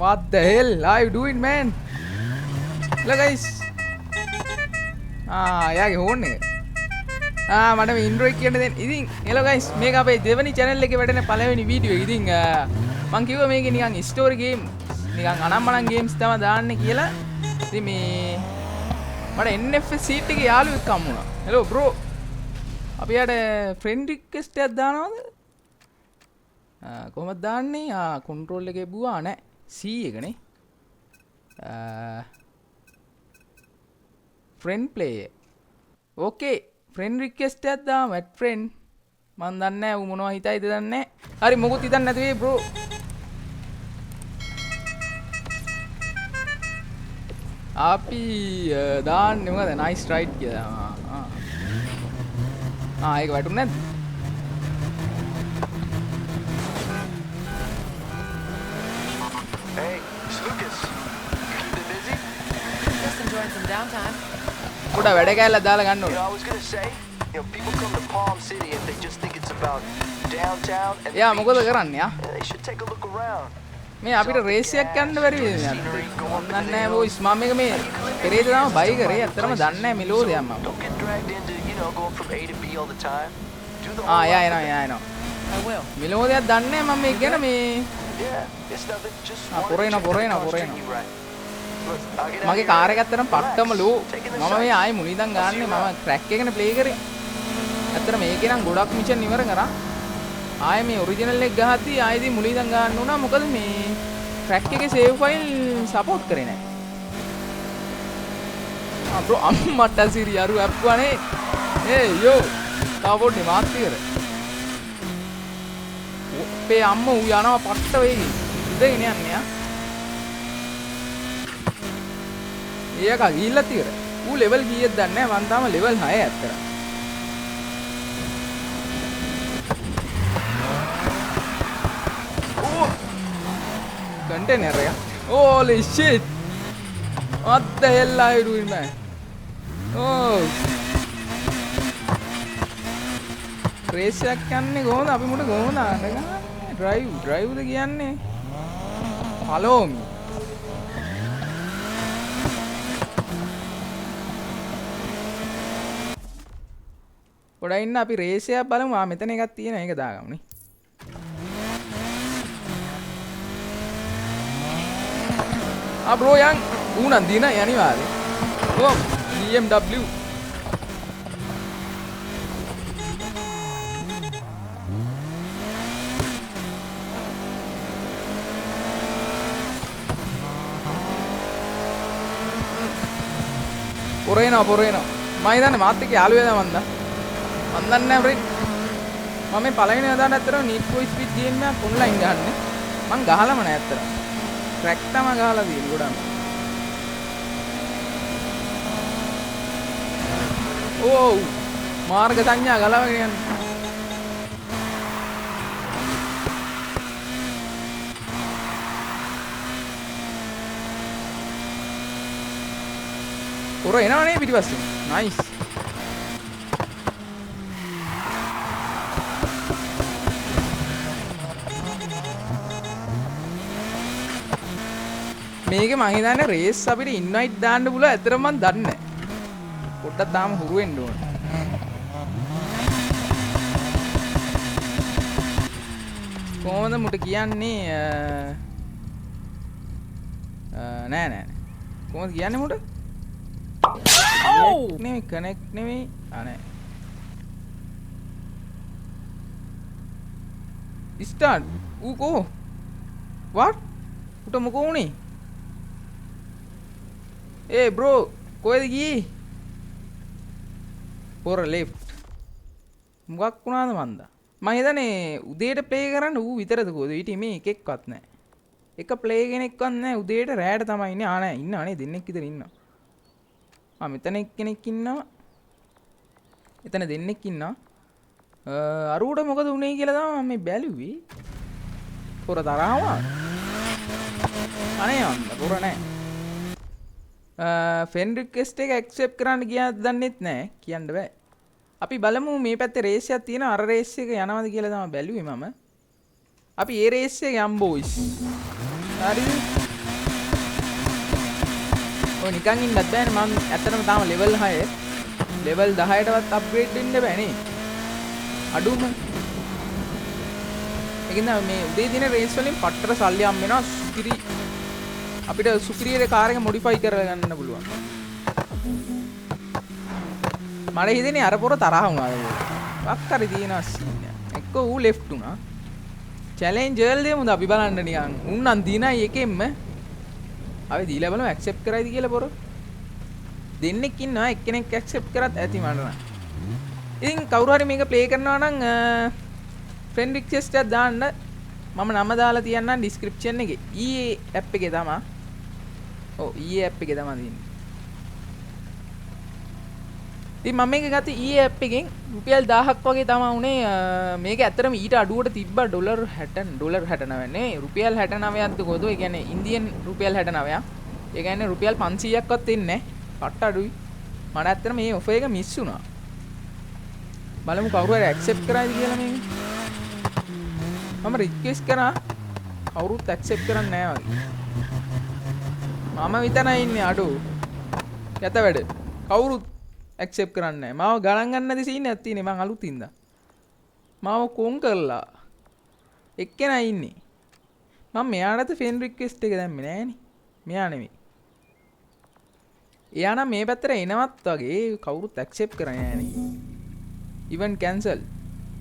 what the hell are you doing man? Hello guys. යාගේ horn එක. මට මේ ඉන්ට්‍රෝ එක කියන්න දෙන්න. ඉතින් hello guys මේක අපේ දෙවෙනි channel එකේ වැඩෙන පළවෙනි වීඩියෝ. ඉතින් මම කිව්වා මේකේ නිකන් ස්ටෝරි ගේම් නිකන් අනම්මනම් ගේම්ස් තමයි දාන්න කියලා. ඉතින් මේ මට NFS සීට් එකේ යාළුවෙක් හම්බ වුණා. hello bro. අපි යාට friend request එකක් දානවද? කොහොමද දාන්නේ? control එකේ බුවා නෑ. C එකනේ. friend player. okay friend request එකක් දාමු at friend. මන් දන්නේ නැහැ ඌ මොනවා හිතයිද දන්නේ නැහැ. හරි මොකුත් හිතන්නේ නැති වෙයි bro. අපි දාන්නේ මොකද nice ride කියලා. ඒක වැටුනේ නැද්ද? Hey, it's Lucas. You been busy? Just enjoying some downtime. පොඩ වැඩ කැල්ලක් දාලා ගන්න You know, ඕනේ. I was gonna say, people come to Palm City and they just think it's about downtown and යා the මොකද beach. කරන්නේ යා? Yeah, they should take a look around. මේ අපිට රේස් එකක් යන්න බැරි වේද යා? දන්නේ නැහැ බොයිස් මම මේක මේ පෙරේද තාම බයි කරේ. ඇත්තටම දන්නේ නැහැ මෙලෝද යන්න මම. Don't get dragged into, going from A to B all the time. Do the යා whole එනවා. I will. මෙලෝදයක් දන්නේ නැහැ මම මේක ගැන මේ Yeah, it's nothing. Just පොරේන wanted to check පොරේන if පොරේන. you right. Look, I'll get out මගේ here. Car එක ඇත්තටම පට්ටම ලෝ. Taking the මම මේ sights. ආයේ මුලින්දන් ගාන්නේ මම ට්‍රැක් එකනේ ප්ලේ කරේ. ඇත්තට මේකේ නම් ගොඩක් මිෂන් ඉවර කරා. ආයේ මේ ඔරිජිනල් එක ගහද්දි ආයේදී මුලින්දන් ගන්න උනා මොකද මේ ට්‍රැක් එකේ සේව් ෆයිල් සපෝට් කරේ නැහැ. බ්‍රෝ අම්මට සිරි අරු අප්පුවානේ. යෝ තව පොඩ්ඩේ මාත් ඉවර. ඔපේ අම්ම ඌ යනවා පට්ට වේගෙන්. ඉඳගෙන යන්නේ යා. ඒක ගිහිල්ලා තියර. ඌ ලෙවල් කීයද දන්නේ නැහැ. මං තාම ලෙවල් 6 ඇත්තට. ඕ කන්ටේනර් එක. holy shit. what the hell are you doing man? oh race එකක් යන්නේ කොහොමද? අපි මුට කොහොමද ආන්නේ? drive ද කියන්නේ? follow me. පොඩ්ඩක් ඉන්න අපි රේස් එකක් බලමු. මෙතන එකක් තියෙනවා. ඒක දාගමුනේ. bro yang unan dina අනිවාර්ය. oh BMW පොරේනවා මම හිතන්නේ මාත් එක්ක යාළු වෙනවා මන්ද දන්නේ නැහැ බ්‍රෙඩ් මම මේ පළවෙනි වතාවට ඇත්තටම නීඩ් ෆෝර් ස්පීඩ් ගේම් එකක් ඔන්ලයින් ගහන්නේ මං ගහලම නැහැ ඇත්තටම ට්‍රැක් තමයි ගහලා තියෙන්නේ ගොඩක් ඕ මාර්ග සංඥා ගලවගෙන යන්නේ පොර එනවනේ පිටිපස්සේ නයිස් මේක මං හිතන්නේ රේස් අපිට ඉන්වයිට් දාන්න පුළුවන් ඇත්තටම මං දන්නේ නැහැ පොඩ්ඩක් තාම හුරු වෙන්න ඕනේ කොහොමද මුට කියන්නේ නෑ කොහොමද කියන්නේ මුට නෙමෙයි කනෙක්ට් නෙමෙයි නෑ ස්ටාර්ට් ඌ කෝ what උට මොකෝ උනේ bro කොහෙද ගියේ for left මොකක් වුණාද මන්දා මම හිතන්නේ උදේට ප්ලේ කරන්න ඌ විතරද කොහෙද ඊට මේ එකෙක්වත් නැහැ එක ප්ලේ කෙනෙක්වත් නැහැ උදේට රැයට තමයි ඉන්නේ නෑ ඉන්නවා නේ දෙන්නෙක් විතර ඉන්නවා මෙතන එක්කෙනෙක් ඉන්නවා එතන දෙන්නෙක් ඉන්නවා අරුවට මොකද උනේ කියලා තමයි මම මේ බැලුවේ for තරහව අනේ යන්න for නැහැ ෆ්‍රෙන්ඩ් රික්වෙස්ට් එක ඇක්සෙප්ට් කරන්න ගියාද දන්නෙත් නැහැ කියන්න බෑ අපි බලමු මේ පැත්තේ රේස් එකක් තියෙනවා අර රේස් එක යනවාද කියලා තමයි බැලුවේ මම අපි ඒ රේස් එක යම් බොයිස් හරිද? ඔය නිකන් ඉන්නත් බෑනේ මම ඇත්තටම තාම level 6 level 10ටවත් අප්ග්‍රේඩ් වෙන්න බෑනේ. අඩුම. ඒකින්ද මේ උදේ දින රේස් වලින් පට්ටර සල්ලි හම් වෙනවා සුපිරි අපිට සුපිරියර කාර් එක මොඩිෆයි කරගන්න පුළුවන්. මට හිතෙන්නේ අර පොර තරහ වුණා ඒක. වක්කරි දිනවා සීන්. එක්ක ඌ ලෙෆ්ට් වුණා. චැලෙන්ජර් දෙමුද අපි බලන්න නිකන්. උන් නම් දිනයි එකෙන්ම. අපි දීලා බලමු ඇක්සෙප්ට් කරයිද කියලා පොර. දෙන්නෙක් ඉන්නවා එක්කෙනෙක් ඇක්සෙප්ට් කරත් ඇති මට නම්. ඉතින් කවුරු හරි මේක ප්ලේ කරනවා නම් ෆ්‍රෙන්ඩ් රික්වෙස්ට් එකක් දාන්න මම නම දාලා තියන්නම් ඩිස්ක්‍රිප්ෂන් එකේ. EA ඇප් එකේ තමයි. ඔව් EA ඇප් එකේ තමයි තියෙන්නේ. ඉතින් මම මේක ගත්තේ EA ඇප් එකෙන් රුපියල් 1000ක් වගේ තමයි උනේ. මේක ඇත්තටම ඊට අඩුවට තිබ්බා ඩොලර් 69 නේ. රුපියල් 69ක්ද කොහොද? ඒ කියන්නේ ඉන්දියන් රුපියල් 69ක්. ඒ කියන්නේ රුපියල් 500ක්වත් එන්නේ නැහැ. කට අඩුයි. මට ඇත්තටම මේ ඔෆර් එක මිස් වුණා. බලමු කවුරු හරි ඇක්සෙප්ට් කරයිද කියලා මේක. මම රික්වෙස්ට් කරා කවුරුත් ඇක්සෙප්ට් කරන්නේ නැහැ වගේ. මම විතරයි ඉන්නේ අඩු. යත වැඩ. කවුරුත් ඇක්සෙප්ට් කරන්නේ නැහැ. මාව ගණන් ගන්න නැති සීන් එකක් තියෙන්නේ මං අලුතින්ද. මාව කොන් කරලා එක්කෙනා ඉන්නේ. මම මෙයාට ෆ්‍රෙන්ඩ් රික්වෙස්ට් එක දැම්මේ නෑනේ. මෙයා නෙමෙයි. එයා නම් මේ පැත්තට එනවත් වගේ කවුරුත් ඇක්සෙප්ට් කරන්නේ නෑනේ. Event cancel.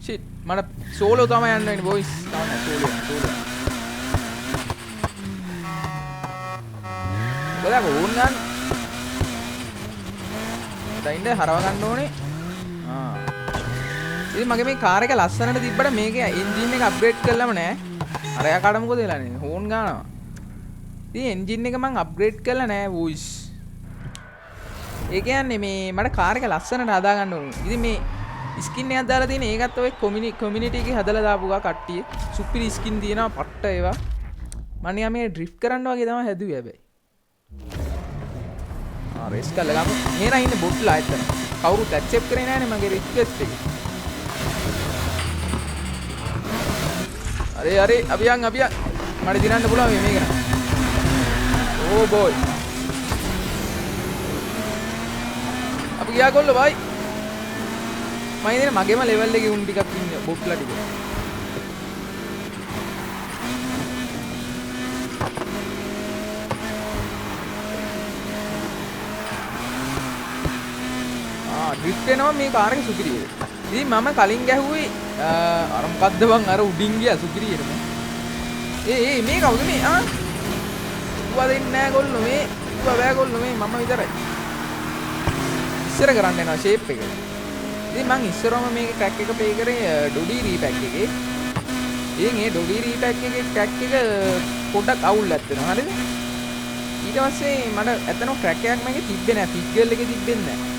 shit මට සෝලෝ තමයි යන්න වෙන්නේ බොයිස්. තාම සෝලෝ. බලන්න ඕන් ගන්න. දැන් හරව ගන්න ඕනේ. ඉතින් මගේ මේ කාර් එක ලස්සනට තිබ්බට මේකේ එන්ජින් එක අප්ග්‍රේඩ් කළාම නෑ. අර එයා කාට මොකද වෙලානේ? හෝන් ගන්නවා. ඉතින් එන්ජින් එක මං අප්ග්‍රේඩ් කළා නෑ වොයිස්. ඒ කියන්නේ මේ මට කාර් එක ලස්සනට හදා ගන්න ඕනේ. ඉතින් මේ ස්කින් එකක් දාලා තියෙන ඒකත් ඔය කොමියුනිටි එකේ හදලා දාපු ගා කට්ටිය. සුපිරි ස්කින් දිනනවා පට්ට ඒවා. මම නිකන් මේ ඩ්‍රිෆ්ට් කරන්න වගේ තමයි හැදුවේ හැබැයි. රේස් කරලා ගමු. මේ නම් ඉන්නේ බොට්ලා ඇත්තට. කවුරුත් ඇක්සෙප්ට් කරේ නැහනේ මගේ රික්වෙස්ට් එක. අරේ අபிයන් මට දිනන්න පුළුවන් මේක නම්. ඕ බොයි. අපි ගියා කොල්ල බයි. මම ඉතින් මගේම ලෙවල් එකේ උන් ටිකක් ඉන්නේ බොට්ලා ටික. ඩ්‍රිෆ්ට් වෙනවා මේ කාර් එක සුපිරියද. ඉතින් මම කලින් ගැහුවේ අර මොකද්ද බං අර උඩින් ගියා සුපිරියද මේ. මේ කවුද මේ? ඌවා දෙන්නේ නැහැ ගොල්ලෝ මේ. ඌවා බෑ ගොල්ලෝ මේ මම විතරයි. ඉස්සර කරන්න යනවා ෂේප් එක. ඉතින් මං ඉස්සරම මේකේ ට්‍රැක් එක ප්ලේ කරේ ඩොඩි රීපැක් එකේ. ඉතින් ඒ ඩොඩි රීපැක් එකේ ට්‍රැක් එක පොඩ්ඩක් අවුල් නැත්නම් හරිද? ඊට පස්සේ මට ඇත්තටම ට්‍රැක් එකක් මගේ තිබ්බේ නැහැ. පිග්ගල් එකේ තිබ්බෙන්නේ නැහැ.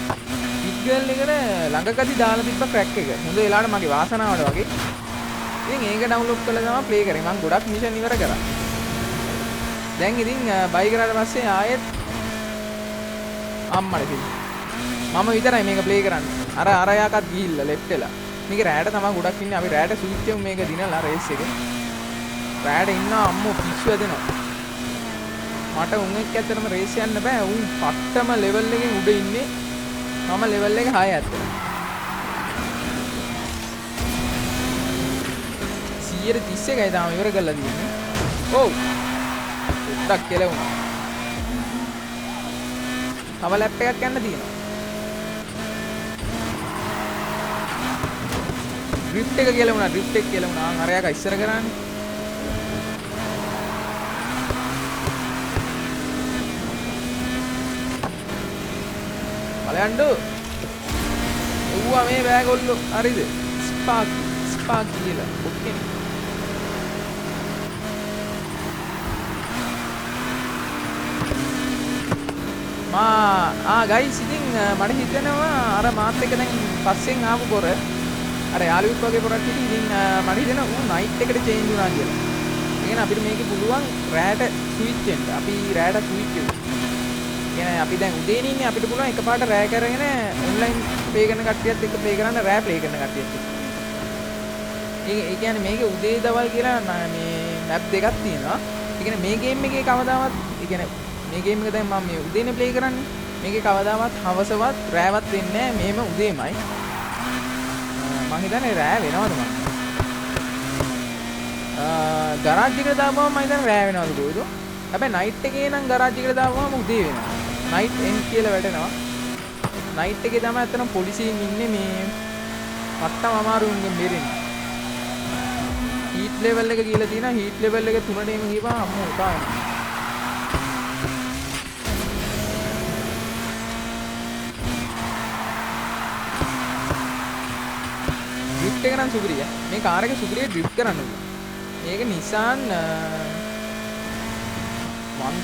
පිග්ගල් එකට ළඟකදී දාලා තිබ්බ ට්‍රැක් එක. හොඳ වෙලාවට මගේ වාසනාවට වගේ. ඉතින් ඒක ඩවුන්ලෝඩ් කරලා තමයි ප්ලේ කරේ. මං ගොඩක් මිෂන් ඉවර කරා. දැන් ඉතින් බයි කරාට පස්සේ ආයෙත් අම්මට කිව්වා. මම විතරයි මේක ප්ලේ කරන්නේ. අර යාකත් ගිහිල්ලා ලෙෆ්ට් වෙලා. මේක රෑට තමයි ගොඩක් ඉන්නේ. අපි රෑට ස්විච් එකම මේක දිනලා රේස් එකේ. රෑට ඉන්න අම්මෝ පිස්සු වැදෙනවා. මට උන් එක්ක ඇත්තටම රේස් යන්න බෑ. උන් පට්ටම ලෙවල් එකෙන් උඩ ඉන්නේ. මම ලෙවල් එක 6 ඇත්තට. 131යි තාම ඉවර කරලා තියෙන්නේ. ඔව්. පොඩ්ඩක් කෙලවුණා. තව ලැප් එකක් යන්න තියෙනවා. ඩ්‍රිෆ්ට් එක කෙලවුණා. අරයාක ඉස්සර කරන්නේ. බලයන්ඩු. එව්වා මේ බෑගොල්ලෝ. හරිද? ස්පාක් කියලා. ඔක්කේ. ගයිස් ඉතින් මට හිතෙනවා අර මාත් එක දැන් පස්සෙන් ආපු පොර අර යාළුවෙක් වගේ පොරක් හිටින් ඉතින් මට හිතෙනවා ඌ නයිට් එකට චේන්ජ් වුණා කියලා. ඒ කියන්නේ අපිට මේකේ පුළුවන් රෑට ස්විච් වෙන්න. අපි රෑට ස්විච් වෙමු. කියන්නේ අපි දැන් උදේනේ ඉන්නේ අපිට පුළුවන් එකපාරට රෑ කරගෙන ඔන්ලයින් ප්ලේ කරන කට්ටියත් එක්ක ප්ලේ කරන්න රෑ ප්ලේ කරන කට්ටියත් එක්ක. ඒ කියන්නේ මේකේ උදේ දවල් කියලා මේ මැප් දෙකක් තියෙනවා. ඒ කියන්නේ මේ ගේම් එකේ කවදාවත් ඒ කියන්නේ මේ ගේම් එක දැන් මම මේ උදේනේ ප්ලේ කරන්නේ. මේකේ කවදාවත් හවසවත් රෑවත් වෙන්නේ නැහැ. මේම උදේමයි. මම හිතන්නේ රෑ වෙනවද මම. ගරාජ් එකට දාපුවම මම හිතන්නේ රෑ වෙනවද කොයිද? හැබැයි නයිට් එකේ නම් ගරාජ් එකට දාපුවම උදේ වෙනවා. නයිට් එන් කියලා වැටෙනවා. නයිට් එකේ තමයි අතන පොලිසියෙන් ඉන්නේ මේ මට්ටම අමාරුන්ගෙන් බේරෙන්නේ. හීට් ලෙවල් එක කියලා තියෙනවා. හීට් ලෙවල් එක 3ට එම ගිහපුවා අම්මෝ උකා වෙනවා. ඩ්‍රිෆ්ට් එක නම් සුපිරිය. මේ කාර් එක සුපිරිය ඩ්‍රිෆ්ට් කරන්න ඕන. මේක Nissan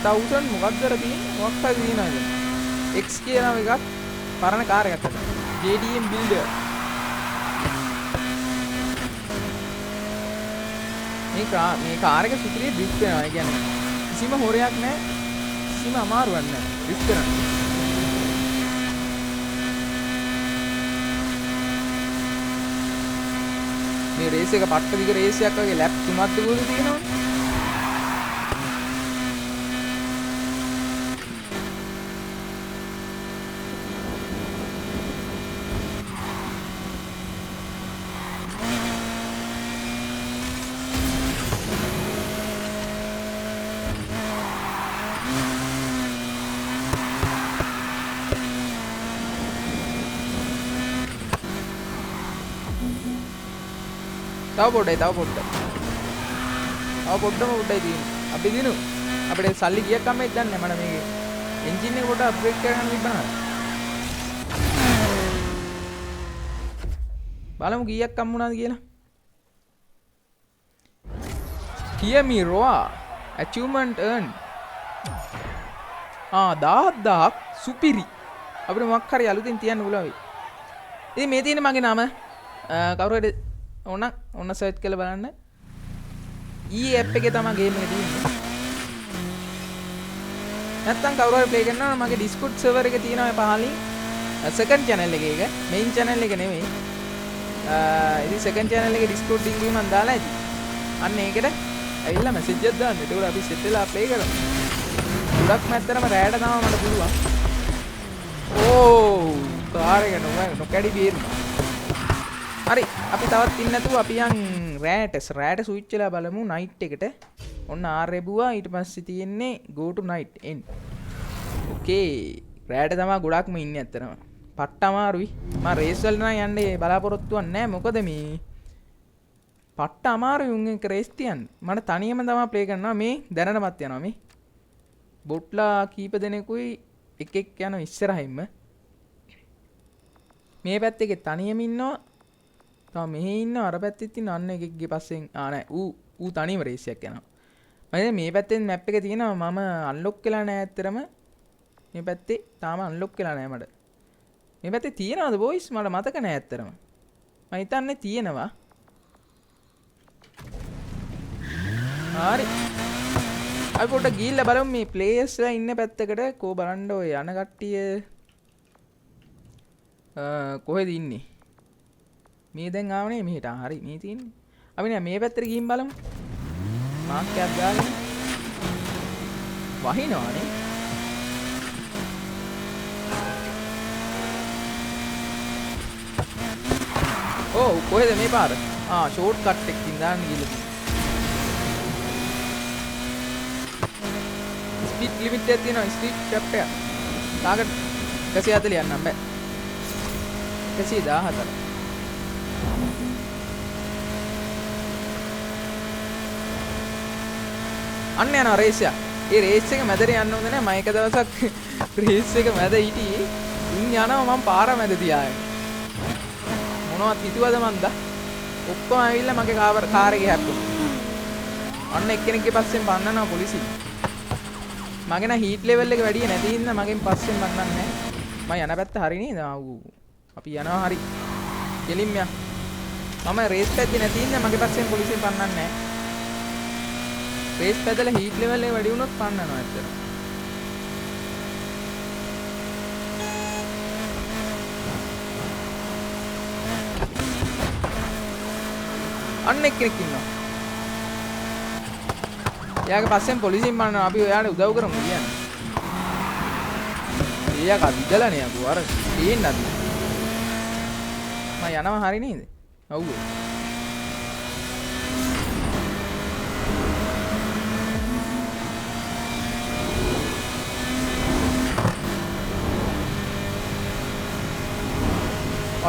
1000 මොකක්ද අර තියෙන්නේ? මොකක් හරි තියෙනවද? X කියන එකක් පරණ කාර් එකක් අතට. JDM builder. මේ කාර් එක සුපිරිය ඩ්‍රිෆ්ට් කරනවා. ඒ කියන්නේ කිසිම හොරයක් නැහැ. කිසිම අමාරුවක් නැහැ. ඩ්‍රිෆ්ට් කරන්න. මේ රේස් එක පට්ට දිග රේස් එකක් වගේ ලැප් 3ක් දුවලා තියෙනවනේ. තව පොඩ්ඩම උඩයි තියෙන්නේ. අපි දිනු. අපිට සල්ලි කීයක් කම්මෙත් දන්නේ නැහැ. මට මේකේ එන්ජින් එක පොඩ්ඩක් අප්ග්‍රේඩ් කරගන්න තිබ්බනවා. බලමු කීයක් කම්මුණාද කියලා. Hear me roar. Achievement earned. 10000ක් සුපිරි. අපිට මොකක් හරි අලුතෙන් තියන්න පුළුවන් වෙයි. ඉතින් මේ තියෙන්නේ මගේ නම. කවුරු හරි ඔන්න සර්ච් කරලා බලන්න. app එකේ තමයි ගේම් එක තියෙන්නේ. නැත්තම් කවුරු හරි ප්ලේ කරනවා නම් මගේ Discord server එක තියෙනවා පහලින්. second channel එකේ එක. main channel එක නෙමෙයි. ඉතින් second channel එකේ Discord link එක මම දාලා ඇති. අන්න ඒකට ඇවිල්ලා message එකක් දාන්න. ඒක උඩ අපි set වෙලා ප්ලේ කරමු. ගොඩක් මැත්තරම රෑට තමයි මට පුළුවන්. කාර් එක නොකැඩි බේරුණා. හරි අපි තවත් ඉන්න නැතුව අපි යන් රෑට ස්විච් වෙලා බලමු නයිට් එකට. ඔන්න ආර් රෙබුවා ඊට පස්සේ තියෙන්නේ go to night end. ඕකේ රෑට තමයි ගොඩක්ම ඉන්නේ ඇත්තටම. පට්ට අමාරුයි. මම රේස් වල නම් යන්නේ බලාපොරොත්තුවක් නැහැ. මොකද මේ පට්ට අමාරුයි උන් එක රේස් තියන්න. මට තනියම තමයි ප්ලේ කරනවා මේ දැනටමත් යනවා මේ. බොට්ලා කීප දෙනෙකුයි එක යන ඉස්සරහින්ම. මේ පැත්තේ තනියම ඉන්නවා. මෙහෙ ඉන්න අර පැත්තෙත් ඉන්න අන්න එකෙක්ගේ පස්සෙන් නෑ ඌ තනියම රේස් එකක් යනවා. මම මේ පැත්තෙන් මැප් එක තියෙනවා මම අන්ලොක් වෙලා නෑ ඇත්තටම. මේ පැත්තේ තාම අන්ලොක් වෙලා නෑ මට. මේ පැත්තේ තියෙනවද බොයිස් මට මතක නෑ ඇත්තටම. මම හිතන්නේ තියෙනවා. හරි. අපි පොඩ්ඩක් ගිහිල්ලා බලමු මේ ප්ලේයර්ස්ලා ඉන්න පැත්තකට කෝ බලන්න ඔය යන කට්ටිය කොහෙද ඉන්නේ? මේ දැන් ආවනේ මෙහෙට. හරි මේ තියෙන්නේ. අපි නෑ මේ පැත්තට ගිහින් බලමු. මාක් එකක් දාගෙන වහිනවනේ. කොහෙද මේ පාර? ෂෝට් කට් එකකින් දාන්න ගිහලා. ස්පීඩ් ලිමිට් එකක් තියෙනවා. ස්පීඩ් කැප් එක. ටාගට් 140 යන්නම් බෑ. 114. අන්න යනවා රේස් එක. ඒ රේස් එක මැදට යන්න හොඳ නැහැ. මම එක දවසක් රේස් එක මැද හිටියේ. ඉන් යනවා මම පාර මැද තියාගෙන. මොනවත් හිතුවද මන්ද? ඔක්කොම ඇවිල්ලා මගේ කාර් එකේ හැප්පුණා. අන්න එක්කෙනෙක්ගේ පස්සෙන් බන්නනවා පොලිසිය. මගේ නම් හීට් ලෙවල් එක වැඩි නැති හින්දා මගෙන් පස්සෙන් බන්නන්නේ නැහැ. මම යන පැත්ත හරි නේද? අපි යනවා හරි. කෙලින්ම යන්න. මම රේස් පැත්තේ නැති හින්දා මගේ පස්සෙන් පොලිසියෙන් බන්නන්නේ නැහැ. රේස් පැදලා හීට් ලෙවල් එක වැඩි වුණොත් පන්නනවා ඇත්තට. අන්න එක්කෙනෙක් ඉන්නවා. එයාගේ පස්සෙන් පොලිසියෙන් මරනවා අපි ඔයාට උදව් කරමු කියන්නේ. එයා කද්දලානේ අකෝ අර පේන්නත් නෑ. මම යනවා හරි නේද? ඔව්.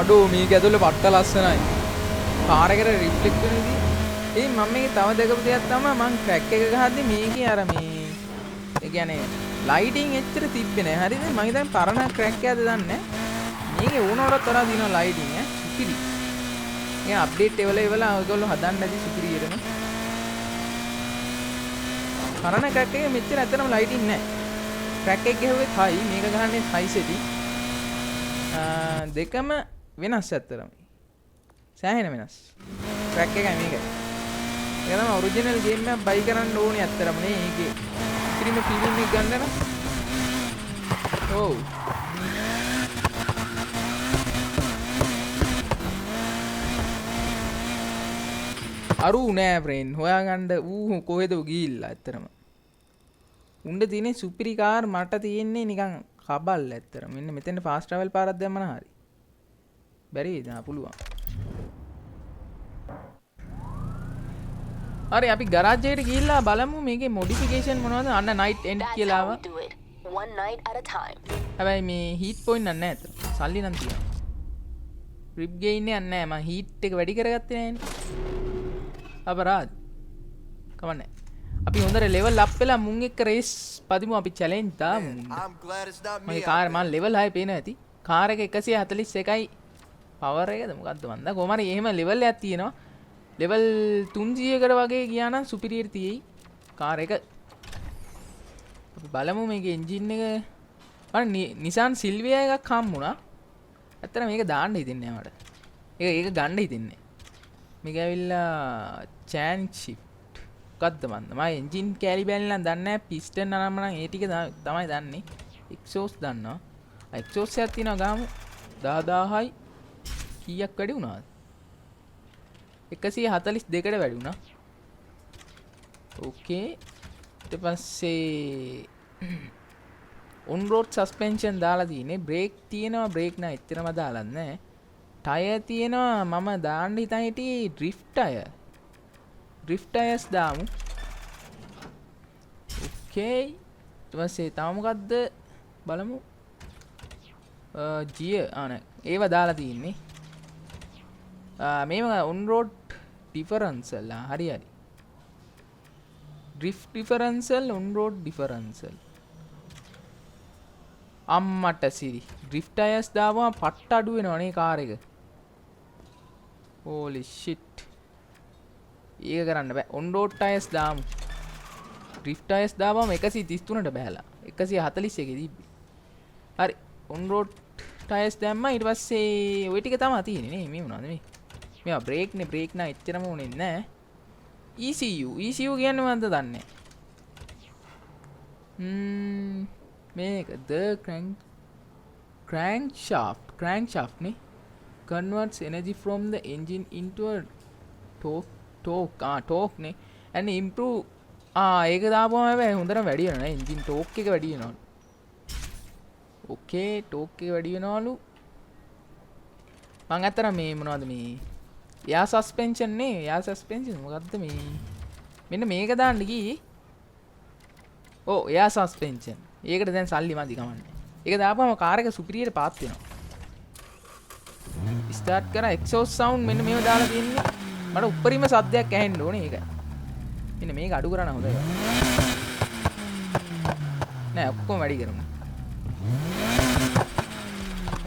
අඩෝ මේක ඇතුලේ පට්ට ලස්සනයි. කාර් එකට රිෆ්ලෙක්ට් වෙන විදිහ. ඒ මම මේකේ තව දෙකපු දෙයක් තමයි මං ක්‍රැක් එක ගහද්දි මේකේ අර මේ ඒ කියන්නේ ලයිටින් එච්චර තිබ්බේ නෑ. හරිද? මම හිතන්නේ පරණ ක්‍රැක් එකද දන්නේ නෑ. මේකේ ඕනවලත් තරහ දිනවා ලයිටින් ඈ. සුපිරි. ඒ අප්ඩේට් එවල ඔයගොල්ලෝ හදන්න නැති සුපිරියටම. පරණ ක්‍රැක් එකේ මෙච්චර ඇත්තටම ලයිටින් නෑ. ක්‍රැක් එක ගහුවෙත් හයි මේක ගහන්නේ හයි සෙටි. දෙකම වෙනස් ඇත්තරම. සෑහෙන වෙනස්. ට්‍රැක් එකයි මේකයි. ඒක තමයි ඔරිජිනල් ගේම් එකක් බයි කරන්න ඕනේ ඇත්තරම නේ. ඒකේ ක්‍රීම ෆිල්ම් එක ගන්න නම්. ඔව්. අරු නෑ ෆ්‍රෙන්ඩ්. හොයාගන්න ඌ කොහෙද ගිහිල්ලා ඇත්තරම. උණ්ඩ තියෙන්නේ සුපිරි කාර් මට තියෙන්නේ නිකන් කබල් ඇත්තරම. මෙන්න මෙතෙන් ෆාස්ට් ට්‍රැවල් පාරක් දැම්මම හරි. බැරිද? පුළුවන්. හරි අපි ගරාජ් එකට ගිහිල්ලා බලමු මේකේ මොඩිෆිකේෂන් මොනවද? අන්න නයිට් එන්ඩ් කියලා ආවා. One night at a time. හැබැයි මේ හීට් පොයින්ට් නැහැ අතන. සල්ලි නම් තියෙනවා. රිප් ගේයින් එකක් නැහැ. මම හීට් එක වැඩි කරගත්තේ නැහැනේ. අපරාධ. කවන්නේ. අපි හොඳට ලෙවල් අප් වෙලා මුන් එක්ක රේස් පදිමු අපි චැලෙන්ජ් දාමු. I'm glad it's not me. මගේ කාර් මම ලෙවල් 6 පේනවා ඇති. කාර් එක 141යි පවර් එකද මොකද්ද මන්ද කොහොම හරි එහෙම ලෙවල් එකක් තියෙනවා. ලෙවල් 300කට වගේ ගියා නම් සුපිරියර් තියෙයි කාර් එක. අපි බලමු මේකේ එන්ජින් එක මම Nissan Silvia එකක් හම්බුණා. ඇත්තට මේක දාන්න හිතෙන්නේ නැහැ මට. ඒක ගන්න හිතෙන්නේ. මේක ඇවිල්ලා chance shift මොකද්ද මන්ද මම එන්ජින් කැලි බැලලා දන්නේ නැහැ. පිස්ටන් අනම්ම නම් ඒ ටික තමයි දන්නේ. එක්සෝස් දන්නවා. එක්සෝස් එකක් තියෙනවා ගාමු 10000යි කීයක් වැඩි වුණාද? 142කට වැඩි වුණා. ඕකේ. ඊට පස්සේ on road suspension දාලා තියෙන්නේ. බ්‍රේක් තියෙනවා. බ්‍රේක් නෑ එච්චරම දාලා නැහැ. ටයර් තියෙනවා. මම දාන්න හිතන් හිටියේ ඩ්‍රිෆ්ට් ටයර්. ඩ්‍රිෆ්ට් ටයර්ස් දාමු. ඕකේ. ඊට පස්සේ තව මොකද්ද බලමු. ජිය නෑ ඒව දාලා තියෙන්නේ. මේව on road differential හරි හරි. drift differential on road differential. අම්මට සිරි. drift tires දාවම පට්ට අඩු වෙනවනේ කාර් එක. holy shit. ඒක කරන්න බෑ. on road tires දාමු. drift tires දාවම 133ට බෑලා. 141 තිබ්බේ. හරි. on road tires දැම්මා ඊට පස්සේ ওই ටික තමයි තියෙන්නේ නේ. මේ මොනවද මේ? මේවා බ්‍රේක් නේ. බ්‍රේක් නා එච්චරම ඕනේ නැහැ. ECU කියන්නේ මන්ද දන්නේ. මේක the crankshaft නේ. Converts energy from the engine into a torque නේ. and improve ඒක දාපුවම හැබැයි හොඳට වැඩි වෙනවා නේ. engine torque එක වැඩි වෙනවා. ඕකේ torque එක වැඩි වෙනවලු. මං අතර මේ මොනවද මේ එයා සස්පෙන්ෂන් නේ. එයා සස්පෙන්ෂන් මොකද්ද මේ? මෙන්න මේක දාන්න ගියේ. ඔව් එයා සස්පෙන්ෂන්. ඒකට දැන් සල්ලි මදි කමන්නේ. ඒක දාපුවම කාර් එක සුපිරියට පාත් වෙනවා. ස්ටාර්ට් කරා එක්සෝස් සවුන්ඩ් මෙන්න මේව දාලා තියෙන්නේ. මට උඩරිම සද්දයක් ඇහෙන්න ඕනේ ඒකයි. මෙන්න මේක අඩු කරන්න හොඳයි. නෑ ඔක්කොම වැඩි කරමු.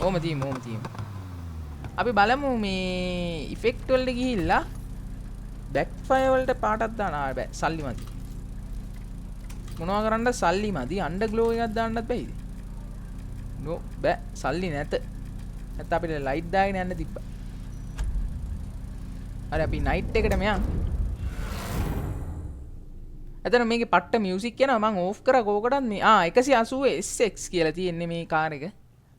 ඕම තියමු. අපි බලමු මේ ඉෆෙක්ට් වලට ගිහිල්ලා බෑක් ෆයර් වලට පාටක් දාන්න බෑ. සල්ලි මදි. මොනවා කරන්නද සල්ලි මදි. අන්ඩර්ග්ලෝ එකක් දාන්නත් බැයිද? නෝ බෑ. සල්ලි නැත. නැත්නම් අපිට ලයිට් දාගෙන යන්න තිබ්බා. හරි අපි නයිට් එකටම යමු. එතන මේකේ පට්ට මියුසික් යනවා. මම ඕෆ් කරා කෝකටත් මේ 180 SX කියලා තියෙන්නේ මේ කාර් එක.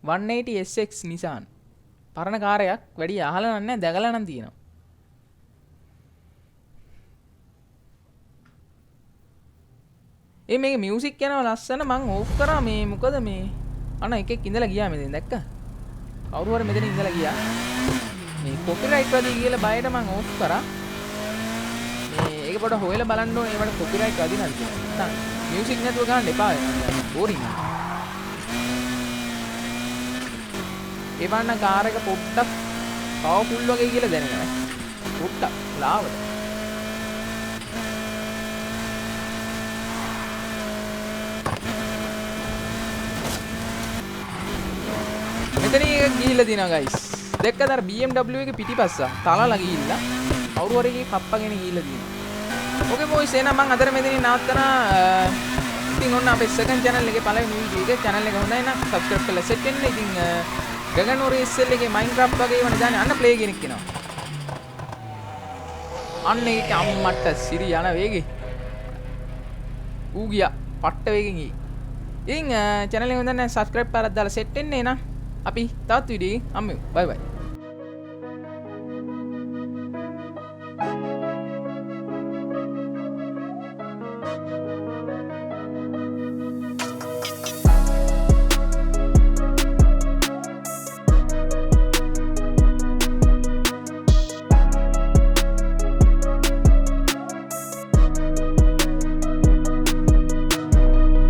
180 SX Nissan. පරණ කාරයක් වැඩි අහලා නැහැ දැකලා නම් තියෙනවා. ඒ මේක මියුසික් යනවා ලස්සන මං ඕෆ් කරා මේ මොකද මේ අන්න එකෙක් ඉඳලා ගියා මෙතෙන් දැක්ක කවුරු හරි මෙතන ඉඳලා ගියා මේ කොපිරයිට් වදී කියලා බයයට මං ඕෆ් කරා මේ ඒක පොඩ හොයලා බලන්න ඕනේ ඒවට කොපිරයිට් වදිනවද කියලා නැත්නම් මියුසික් නැතුව ගන්න එපා බෝරින් ඒ වන්න කාර් එක පොඩ්ඩක් පවර්ෆුල් වගේ කියලා දැනෙනවා පොඩ්ඩක් ලාවට මෙතන එක ගිහිල්ලා දිනවා guys. දැක්කද අර BMW එක පිටිපස්ස තලලා ගිහිල්ලා කවුරු හරි එකේ කප්පගෙන ගිහිල්ලා දිනවා. Okay boys එහෙනම් මම අදට මෙතනින් නවත්තනවා. ඉතින් ඔන්න අපේ second channel එකේ පළවෙනි වීඩියෝ එක channel එක හොඳයි නම් subscribe කරලා set වෙන්න. ඉතින් ගගනෝර SL එකේ Minecraft වගේ වුණ දාන්නේ අන්න play කෙනෙක් එනවා. අන්න ඒක අම්මට සිරි යන වේගේ. ඌ ගියා පට්ට වේගෙන් ගියේ. ඉතින් channel එක හොඳ නැහැ subscribe කරලා දාලා set වෙන්න එනවා. අපි තවත් වීඩියෝ එකකින් හම්බෙමු. bye bye.